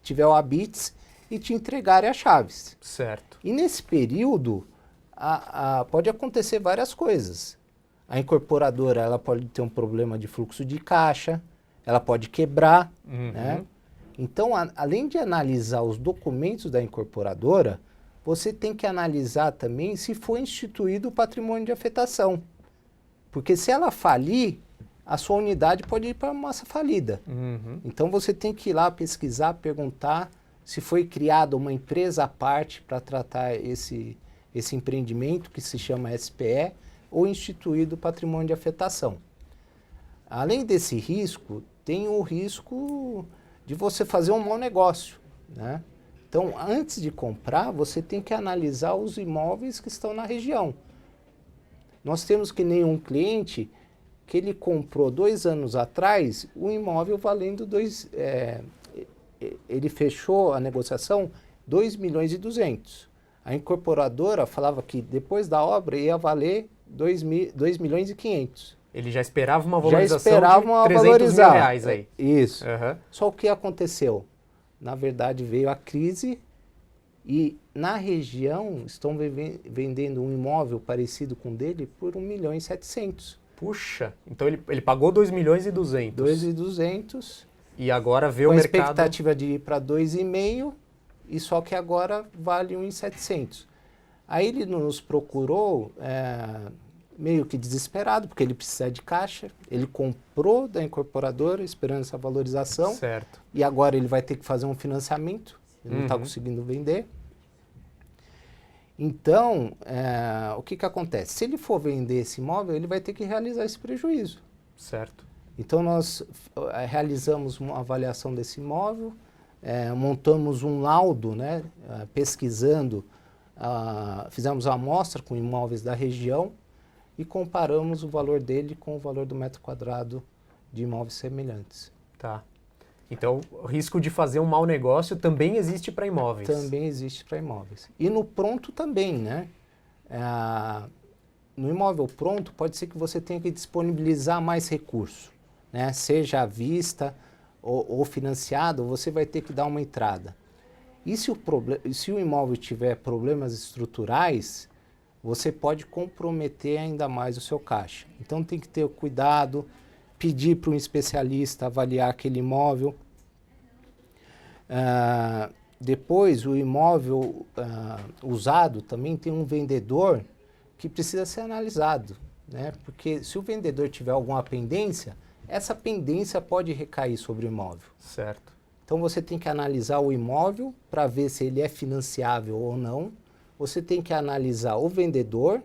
tiver o habite e te entregarem as chaves. Certo. E nesse período, pode acontecer várias coisas. A incorporadora ela pode ter um problema de fluxo de caixa, ela pode quebrar, né? Então, além de analisar os documentos da incorporadora, você tem que analisar também se foi instituído o patrimônio de afetação. Porque se ela falir, a sua unidade pode ir para massa falida. Então, você tem que ir lá pesquisar, perguntar se foi criada uma empresa à parte para tratar esse empreendimento, que se chama SPE, ou instituído patrimônio de afetação. Além desse risco, tem o risco de você fazer um mau negócio, né? Então, antes de comprar, você tem que analisar os imóveis que estão na região. Nós temos que nenhum cliente que ele comprou 2 anos atrás um imóvel valendo ele fechou a negociação 2 milhões e 200. A incorporadora falava que depois da obra ia valer 2 milhões e 500. Ele já esperava uma valorização de 300 mil reais aí. Isso. Só o que aconteceu? Na verdade, veio a crise e na região estão vendendo um imóvel parecido com o dele por 1 milhão e 700. Puxa, então ele pagou 2 milhões e 200. 2.200. E agora vê o com a mercado... expectativa de ir para 2,5 e só que agora vale 1.700. Aí ele nos procurou meio que desesperado, porque ele precisa de caixa. Ele comprou da incorporadora esperando essa valorização. Certo. E agora ele vai ter que fazer um financiamento. Ele não está conseguindo vender. Então, o que acontece? Se ele for vender esse imóvel, ele vai ter que realizar esse prejuízo. Certo. Então, nós realizamos uma avaliação desse imóvel, montamos um laudo, né, pesquisando, fizemos a amostra com imóveis da região e comparamos o valor dele com o valor do metro quadrado de imóveis semelhantes. Tá. Então, o risco de fazer um mau negócio também existe para imóveis. Também existe para imóveis. E no pronto também, né? No imóvel pronto, pode ser que você tenha que disponibilizar mais recurso, né? Seja à vista ou financiado, você vai ter que dar uma entrada. E se o imóvel tiver problemas estruturais, você pode comprometer ainda mais o seu caixa. Então tem que ter cuidado, pedir para um especialista avaliar aquele imóvel. Depois, o imóvel usado também tem um vendedor que precisa ser analisado, né? Porque se o vendedor tiver alguma pendência, essa pendência pode recair sobre o imóvel. Certo. Então você tem que analisar o imóvel para ver se ele é financiável ou não. Você tem que analisar o vendedor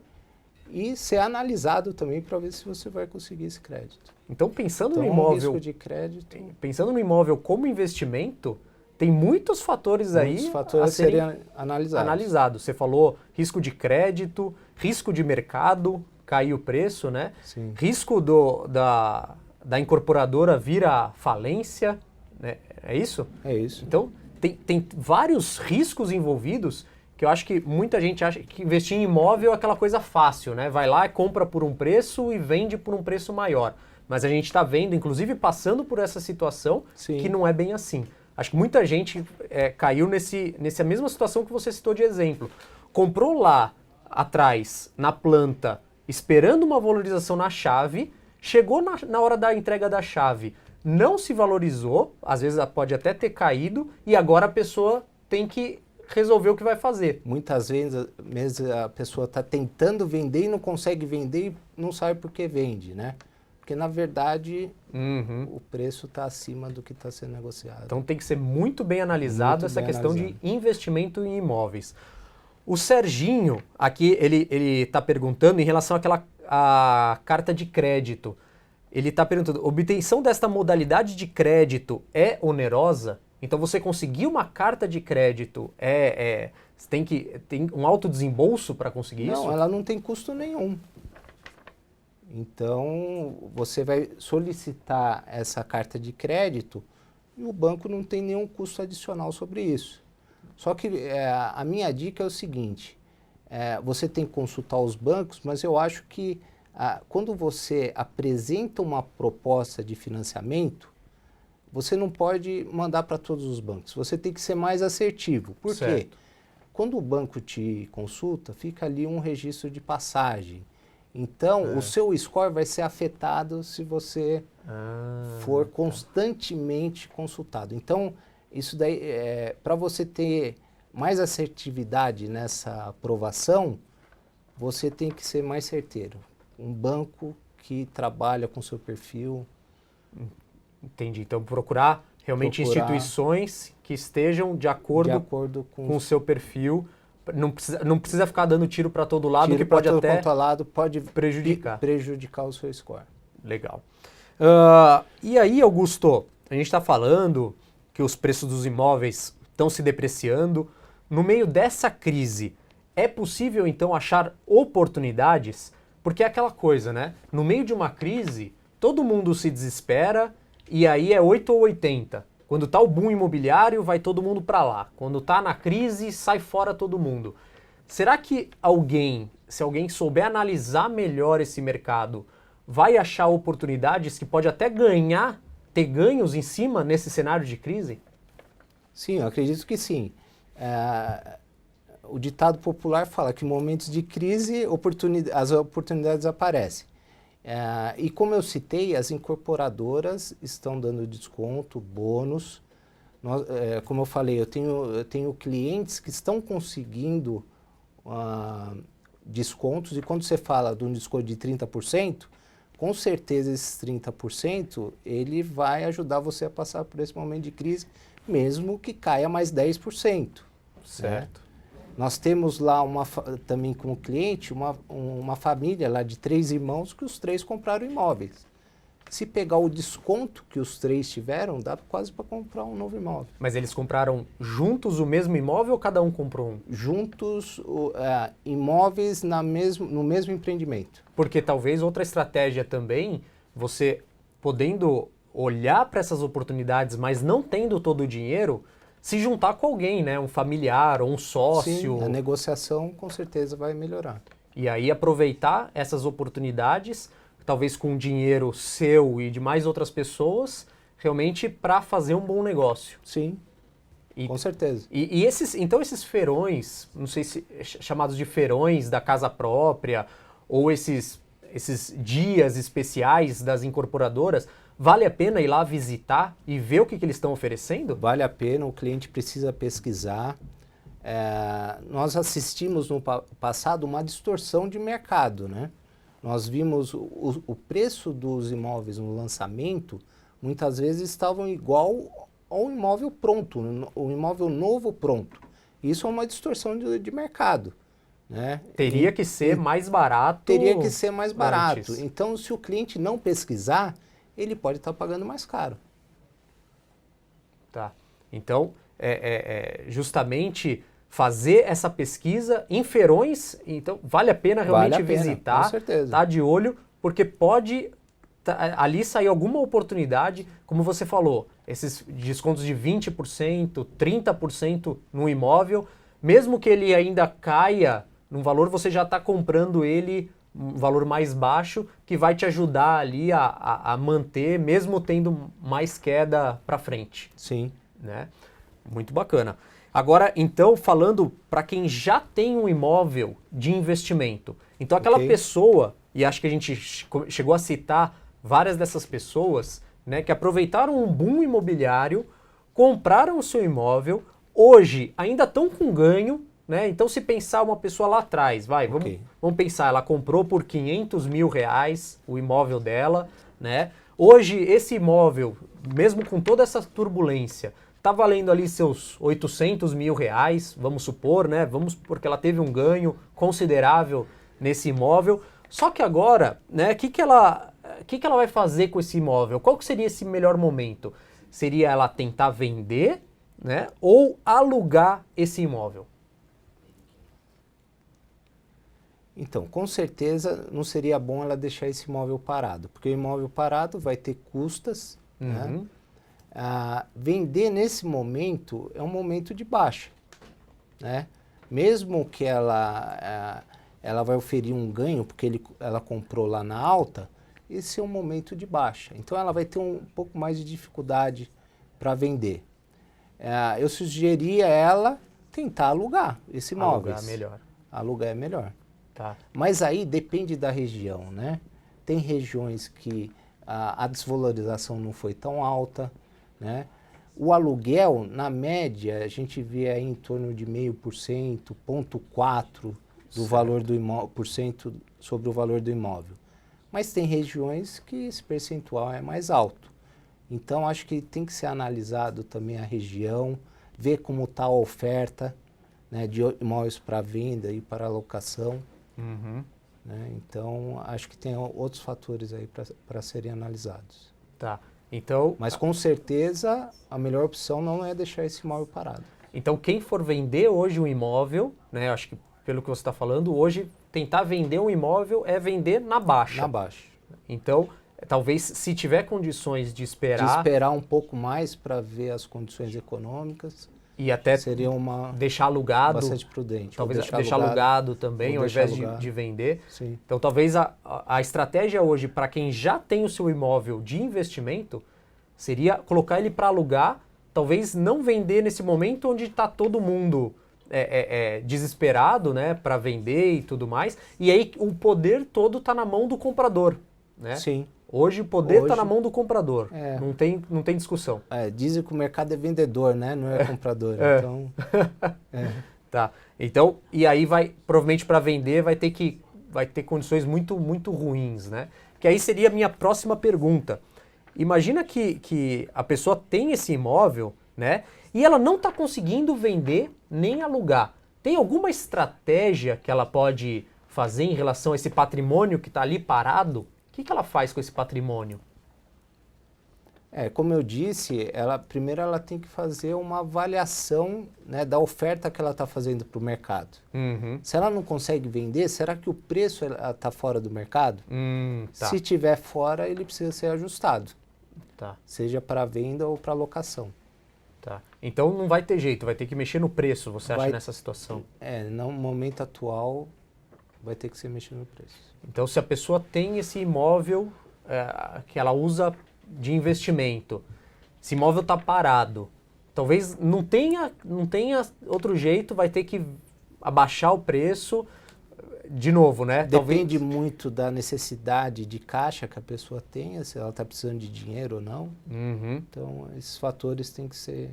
e ser analisado também para ver se você vai conseguir esse crédito. Então, pensando Então, no imóvel, risco de crédito, pensando no imóvel como investimento, tem muitos fatores aí fatores a serem analisados. Você falou risco de crédito, risco de mercado, cair o preço, né? Sim. Risco da incorporadora vir à falência, né? É isso? É isso. Então, tem vários riscos envolvidos que eu acho que muita gente acha que investir em imóvel é aquela coisa fácil, né? Vai lá, compra por um preço e vende por um preço maior. Mas a gente está vendo, inclusive passando por essa situação, Sim. que não é bem assim. Acho que muita gente caiu nessa mesma situação que você citou de exemplo. Comprou lá atrás, na planta, esperando uma valorização na chave, chegou na hora da entrega da chave, não se valorizou, às vezes pode até ter caído, e agora a pessoa tem que resolver o que vai fazer. Muitas vezes a pessoa está tentando vender e não consegue vender e não sabe por que vende, né? Porque, na verdade, o preço está acima do que está sendo negociado. Então tem que ser muito bem analisado Muito essa bem questão analisado. de investimento em imóveis. O Serginho, aqui, ele está perguntando em relação à carta de crédito. Ele está perguntando, obtenção desta modalidade de crédito é onerosa? Então você conseguir uma carta de crédito, você tem um alto desembolso para conseguir isso? Não, ela não tem custo nenhum. Então, você vai solicitar essa carta de crédito e o banco não tem nenhum custo adicional sobre isso. Só que a minha dica é o seguinte, você tem que consultar os bancos, mas eu acho que quando você apresenta uma proposta de financiamento, você não pode mandar para todos os bancos, você tem que ser mais assertivo. Por quê? Certo. Quando o banco te consulta, fica ali um registro de passagem. Então, o seu score vai ser afetado se você for constantemente consultado. Então, isso daí, para você ter mais assertividade nessa aprovação, você tem que ser mais certeiro. Um banco que trabalha com seu perfil. Entendi. Então, procurar realmente instituições que estejam de acordo com o seu perfil. Não precisa ficar dando tiro para todo lado, que pode até prejudicar o seu score. Legal. E aí, Augusto, a gente está falando que os preços dos imóveis estão se depreciando. No meio dessa crise, é possível, então, achar oportunidades? Porque é aquela coisa, né? No meio de uma crise, todo mundo se desespera e aí é 8 ou 80. Quando está o boom imobiliário, vai todo mundo para lá. Quando está na crise, sai fora todo mundo. Será que se alguém souber analisar melhor esse mercado, vai achar oportunidades que pode até ter ganhos em cima nesse cenário de crise? Sim, eu acredito que sim. O ditado popular fala que em momentos de crise as oportunidades aparecem. E como eu citei, as incorporadoras estão dando desconto, bônus. Como eu falei, eu tenho clientes que estão conseguindo descontos, e quando você fala de um desconto de 30%, com certeza esses 30% ele vai ajudar você a passar por esse momento de crise, mesmo que caia mais 10%. Certo. Né? Nós temos lá também como cliente uma família lá de 3 irmãos que os 3 compraram imóveis. Se pegar o desconto que os 3 tiveram, dá quase para comprar um novo imóvel. Mas eles compraram juntos o mesmo imóvel ou cada um comprou um? Juntos, imóveis no mesmo empreendimento. Porque talvez outra estratégia também, você podendo olhar para essas oportunidades, mas não tendo todo o dinheiro, se juntar com alguém, né? Um familiar ou um sócio. Sim, a negociação com certeza vai melhorar. E aí aproveitar essas oportunidades, talvez com dinheiro seu e de mais outras pessoas, realmente para fazer um bom negócio. Sim, com certeza. Então esses feirões, não sei se chamados de feirões da casa própria, ou esses dias especiais das incorporadoras, vale a pena ir lá visitar e ver o que eles estão oferecendo? Vale a pena, o cliente precisa pesquisar. Nós assistimos no passado uma distorção de mercado, né? Nós vimos o preço dos imóveis no lançamento, muitas vezes estavam igual ao imóvel pronto, o imóvel novo pronto. Isso é uma distorção de mercado, né? Teria que ser mais barato. Teria que ser mais barato. Antes. Então, se o cliente não pesquisar, ele pode estar pagando mais caro. Tá. Então, justamente fazer essa pesquisa em feirões, então vale a pena realmente visitar, com certeza. Tá de olho, porque pode ali sair alguma oportunidade, como você falou, esses descontos de 20%, 30% no imóvel, mesmo que ele ainda caia num valor, você já está comprando ele um valor mais baixo, que vai te ajudar ali a manter, mesmo tendo mais queda para frente. Sim. Né? Muito bacana. Agora, então, falando para quem já tem um imóvel de investimento. Então, aquela pessoa, e acho que a gente chegou a citar várias dessas pessoas, né, que aproveitaram um boom imobiliário, compraram o seu imóvel, hoje ainda estão com ganho, né? Então, se pensar uma pessoa lá atrás, vamos pensar, ela comprou por R$500 mil o imóvel dela, né? Hoje, esse imóvel, mesmo com toda essa turbulência, está valendo ali seus R$800 mil, vamos supor, né? Porque ela teve um ganho considerável nesse imóvel. Só que agora, né? O que ela vai fazer com esse imóvel? Qual que seria esse melhor momento? Seria ela tentar vender, né? Ou alugar esse imóvel? Então, com certeza não seria bom ela deixar esse imóvel parado, porque o imóvel parado vai ter custas, né? Vender nesse momento é um momento de baixa, né? Mesmo que ela vai oferir um ganho, porque ela comprou lá na alta, esse é um momento de baixa. Então ela vai ter um pouco mais de dificuldade para vender. Eu sugeriria ela tentar alugar esse imóvel. Alugar melhor. Alugar é melhor. Tá. Mas aí depende da região, né? Tem regiões que a desvalorização não foi tão alta, né? O aluguel, na média, a gente vê aí em torno de 0,5%, 0,4% do valor do imóvel, por cento sobre o valor do imóvel. Mas tem regiões que esse percentual é mais alto. Então, acho que tem que ser analisado também a região, ver como está a oferta, né, de imóveis para venda e para locação. Né? Então, acho que tem outros fatores aí para serem analisados. Tá. Então, mas com certeza a melhor opção não é deixar esse imóvel parado. Então, quem for vender hoje um imóvel, né, acho que pelo que você está falando, hoje tentar vender um imóvel é vender na baixa. Na baixa. Então, talvez se tiver condições de esperar... De esperar um pouco mais para ver as condições econômicas. E até seria deixar alugado. Bastante prudente. Talvez deixar alugado também, ao invés de vender. Sim. Então, talvez a estratégia hoje, para quem já tem o seu imóvel de investimento, seria colocar ele para alugar, talvez não vender nesse momento onde está todo mundo desesperado, né, para vender e tudo mais. E aí o poder todo está na mão do comprador. Né? Sim. Hoje o poder está na mão do comprador, não tem discussão. Dizem que o mercado é vendedor, né? Não é comprador. Então, Tá. Então, e aí provavelmente para vender vai ter condições muito, muito ruins, né? Que aí seria a minha próxima pergunta. Imagina que a pessoa tem esse imóvel, né? E ela não está conseguindo vender nem alugar. Tem alguma estratégia que ela pode fazer em relação a esse patrimônio que está ali parado? O que ela faz com esse patrimônio? Como eu disse, primeiro ela tem que fazer uma avaliação, né, da oferta que ela está fazendo para o mercado. Uhum. Se ela não consegue vender, será que o preço está fora do mercado? Tá. Se estiver fora, ele precisa ser ajustado, Tá. seja para venda ou para locação. Tá. Então não vai ter jeito, vai ter que mexer no preço, você acha, nessa situação? No momento atual, vai ter que ser mexer no preço. Então, se a pessoa tem esse imóvel que ela usa de investimento, esse imóvel está parado, talvez não tenha outro jeito, vai ter que abaixar o preço de novo, né? Depende muito da necessidade de caixa que a pessoa tenha, se ela está precisando de dinheiro ou não. Uhum. Então, esses fatores têm que ser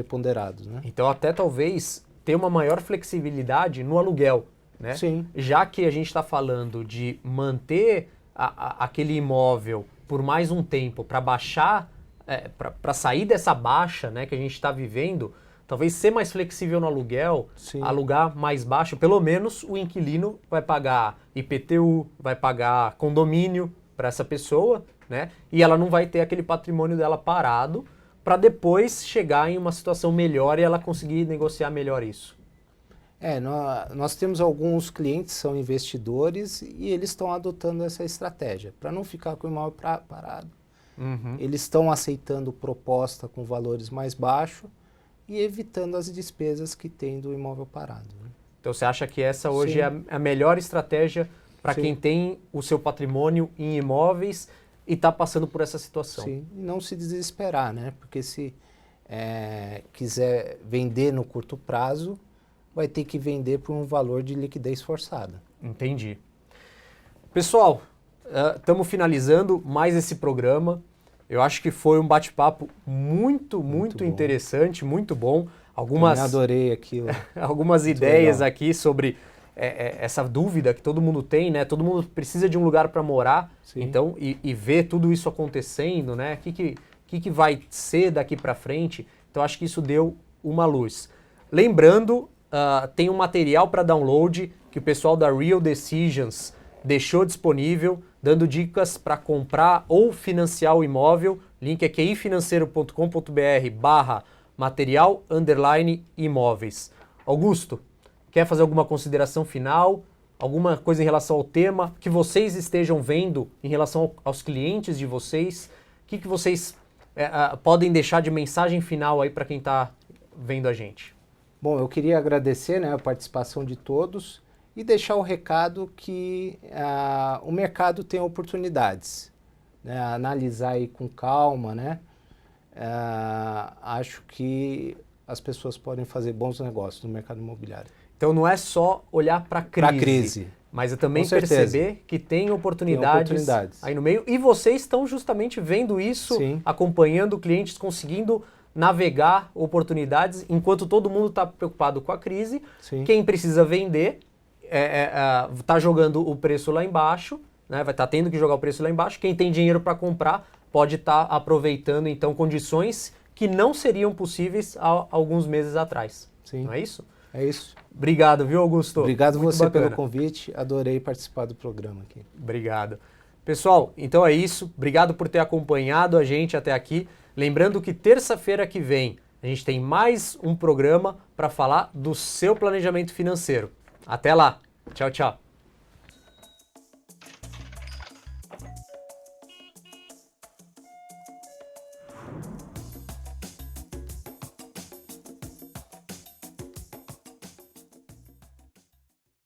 ponderados, né? Então, até talvez ter uma maior flexibilidade no aluguel, né? Sim. Já que a gente está falando de manter aquele imóvel por mais um tempo para baixar, para sair dessa baixa, né, que a gente está vivendo, talvez ser mais flexível no aluguel, Sim. alugar mais baixo, pelo menos o inquilino vai pagar IPTU, vai pagar condomínio para essa pessoa, né? E ela não vai ter aquele patrimônio dela parado para depois chegar em uma situação melhor e ela conseguir negociar melhor isso. Nós temos alguns clientes que são investidores e eles estão adotando essa estratégia para não ficar com o imóvel parado. Uhum. Eles estão aceitando proposta com valores mais baixos e evitando as despesas que tem do imóvel parado. Né? Então você acha que essa hoje Sim. é a melhor estratégia para Sim. quem tem o seu patrimônio em imóveis e está passando por essa situação? Sim, e não se desesperar, né? Porque se quiser vender no curto prazo, vai ter que vender por um valor de liquidez forçada. Entendi. Pessoal, estamos finalizando mais esse programa. Eu acho que foi um bate-papo muito interessante, muito bom. Eu adorei aquilo. Algumas ideias aqui sobre essa dúvida que todo mundo tem, né? Todo mundo precisa de um lugar para morar. Sim. Então, e ver tudo isso acontecendo, né? O que vai ser daqui para frente? Então, acho que isso deu uma luz. Lembrando, tem um material para download que o pessoal da Real Decisions deixou disponível, dando dicas para comprar ou financiar o imóvel. Link é qifinanceiro.com.br/material_imóveis. Augusto, quer fazer alguma consideração final? Alguma coisa em relação ao tema? Que vocês estejam vendo em relação aos clientes de vocês? O que vocês podem deixar de mensagem final aí para quem está vendo a gente? Bom, eu queria agradecer, né, a participação de todos e deixar o recado que o mercado tem oportunidades. Né, analisar aí com calma, né? Acho que as pessoas podem fazer bons negócios no mercado imobiliário. Então não é só olhar para a crise, mas é também perceber que tem oportunidades aí no meio. E vocês estão justamente vendo isso, Sim. Acompanhando clientes, conseguindo navegar oportunidades, enquanto todo mundo está preocupado com a crise. Sim. Quem precisa vender está jogando o preço lá embaixo, né? Vai estar tendo que jogar o preço lá embaixo. Quem tem dinheiro para comprar pode estar aproveitando então condições que não seriam possíveis há alguns meses atrás. Sim. Não é isso? É isso. Obrigado, viu, Augusto? Obrigado Muito você bacana. pelo convite. Adorei participar do programa aqui. Obrigado. Pessoal, então é isso. Obrigado por ter acompanhado a gente até aqui. Lembrando que terça-feira que vem a gente tem mais um programa para falar do seu planejamento financeiro. Até lá. Tchau, tchau.